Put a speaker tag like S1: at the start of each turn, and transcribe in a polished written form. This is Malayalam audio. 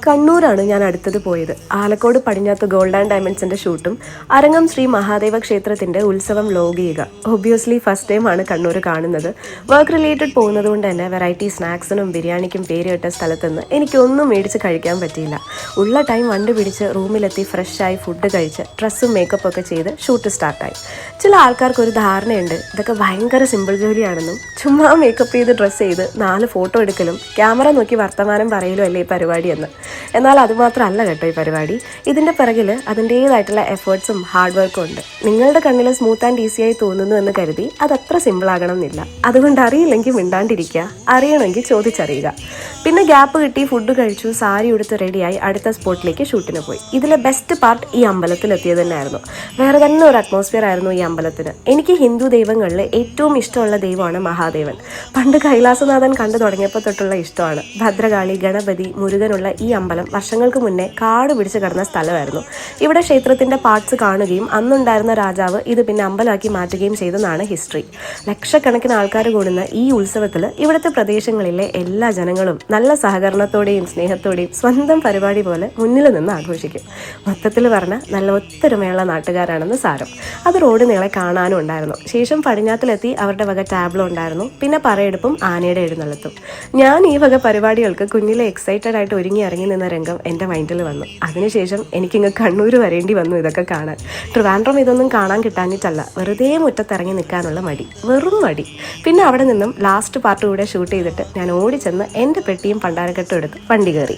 S1: കണ്ണൂരാണ് ഞാൻ അടുത്തത് പോയത്. ആലക്കോട് പടിഞ്ഞാത്ത് ഗോൾഡ് ആൻഡ് ഡയമണ്ട്സിന്റെ ഷൂട്ടും അരങ്ങം ശ്രീ മഹാദേവ ക്ഷേത്രത്തിന്റെ ഉത്സവം വ്ലോഗ് ചെയ്യുക. ഒബ്വിയസ്ലി ഫസ്റ്റ് ടൈം ആണ് കണ്ണൂർ കാണുന്നത്. വർക്ക് റിലേറ്റഡ് പോകുന്നത് കൊണ്ട് തന്നെ വെറൈറ്റി സ്നാക്സിനും ബിരിയാണിക്കും പേര് കേട്ട സ്ഥലത്തുനിന്ന് എനിക്കൊന്നും മേടിച്ച് കഴിക്കാൻ പറ്റിയില്ല. ഉള്ള ടൈം വണ്ടി പിടിച്ച് റൂമിലെത്തി ഫ്രഷായി ഫുഡ് കഴിച്ച് ഡ്രസ്സും മേക്കപ്പ് ഒക്കെ ചെയ്ത് ഷൂട്ട് സ്റ്റാർട്ടായി. ചില ആൾക്കാർക്ക് ഒരു ധാരണയുണ്ട് ഇതൊക്കെ ഭയങ്കര സിമ്പിൾ ജോലിയാണെന്നും. ചുമ്മാ മേക്കപ്പ് ചെയ്ത് ഡ്രസ്സ് ചെയ്ത് 4 ഫോട്ടോ എടുക്കലും ക്യാമറ നോക്കി വർത്തമാനം പറയലും അല്ലേ ഈ പരിപാടിയെന്ന്. എന്നാൽ അതുമാത്രമല്ല കേട്ടോ ഈ പരിപാടി. ഇതിൻ്റെ പിറകിൽ അതിൻ്റേതായിട്ടുള്ള എഫേർട്സും ഹാർഡ് വർക്കും ഉണ്ട്. നിങ്ങളുടെ കണ്ണിൽ സ്മൂത്ത് ആൻഡ് ഈസിയായി തോന്നുന്നു എന്ന് കരുതി അതത്ര സിമ്പിൾ ആകണം എന്നില്ല. അതുകൊണ്ട് അറിയില്ലെങ്കിൽ മിണ്ടാണ്ടിരിക്കുക, അറിയണമെങ്കിൽ ചോദിച്ചറിയുക. പിന്നെ ഗ്യാപ്പ് കിട്ടി ഫുഡ് കഴിച്ചു, സാരി ഉടുത്ത് റെഡിയായി അടുത്ത സ്പോട്ടിലേക്ക് ഷൂട്ടിന് പോയി. ഇതിലെ ബെസ്റ്റ് പാർട്ട് ഈ അമ്പലത്തിലെത്തിയത് തന്നെയായിരുന്നു. വേറെ തന്നെ ഒരു അറ്റ്മോസ്ഫിയർ ആയിരുന്നു ഈ അമ്പലത്തിന്. എനിക്ക് ഹിന്ദു ദൈവങ്ങളിൽ ഏറ്റവും ഇഷ്ടമുള്ള ദൈവമാണ് മഹാദേവൻ. പണ്ട് കൈലാസനാഥൻ കണ്ടു തുടങ്ങിയപ്പോൾ തൊട്ടുള്ള ഇഷ്ടമാണ്. ഭദ്രകാളി, ഗണപതി, മുരുകനുള്ള ഈ അമ്പലം വർഷങ്ങൾക്ക് മുന്നേ കാട് പിടിച്ച് കിടന്ന സ്ഥലമായിരുന്നു. ഇവിടെ ക്ഷേത്രത്തിന്റെ പാർട്സ് കാണുകയും അന്നുണ്ടായിരുന്ന രാജാവ് ഇത് പിന്നെ അമ്പലമാക്കി മാറ്റുകയും ചെയ്തെന്നാണ് ഹിസ്റ്ററി. ലക്ഷക്കണക്കിന് ആൾക്കാർ കൂടുന്ന ഈ ഉത്സവത്തിൽ ഇവിടുത്തെ പ്രദേശങ്ങളിലെ എല്ലാ ജനങ്ങളും നല്ല സഹകരണത്തോടെയും സ്നേഹത്തോടെയും സ്വന്തം പരിപാടി പോലെ മുന്നിൽ നിന്ന് ആഘോഷിക്കും. മൊത്തത്തിൽ പറഞ്ഞാൽ നല്ല ഒത്തൊരുമയുള്ള നാട്ടുകാരാണെന്ന് സാരം. അത് റോഡ് നീളെ കാണാനും ഉണ്ടായിരുന്നു. ശേഷം പടിഞ്ഞാത്തിലെത്തി അവരുടെ വക ടാബ്ലോ ഉണ്ടായിരുന്നു. പിന്നെ പറയെടുപ്പും ആനയുടെ എഴുന്നള്ളത്തും. ഞാൻ ഈ വക പരിപാടികൾക്ക് കുഞ്ഞിലെ എക്സൈറ്റഡ് ആയിട്ട് ഒരുങ്ങി ഇറങ്ങി നിന്ന രംഗം എൻ്റെ മൈൻഡിൽ വന്നു. അതിനുശേഷം എനിക്കിങ്ങ് കണ്ണൂർ വരേണ്ടി വന്നു ഇതൊക്കെ കാണാൻ. ട്രിവാൻഡ്രം ഇതൊന്നും കാണാൻ കിട്ടാഞ്ഞിട്ടല്ല, വെറുതെ മുറ്റത്തിറങ്ങി നിൽക്കാനുള്ള മടി, വെറും മടി. പിന്നെ അവിടെ നിന്നും ലാസ്റ്റ് പാർട്ട് കൂടെ ഷൂട്ട് ചെയ്തിട്ട് ഞാൻ ഓടിച്ചെന്ന് എൻ്റെ പെട്ടിയും പണ്ടാരക്കെട്ടും എടുത്ത് വണ്ടി കയറി.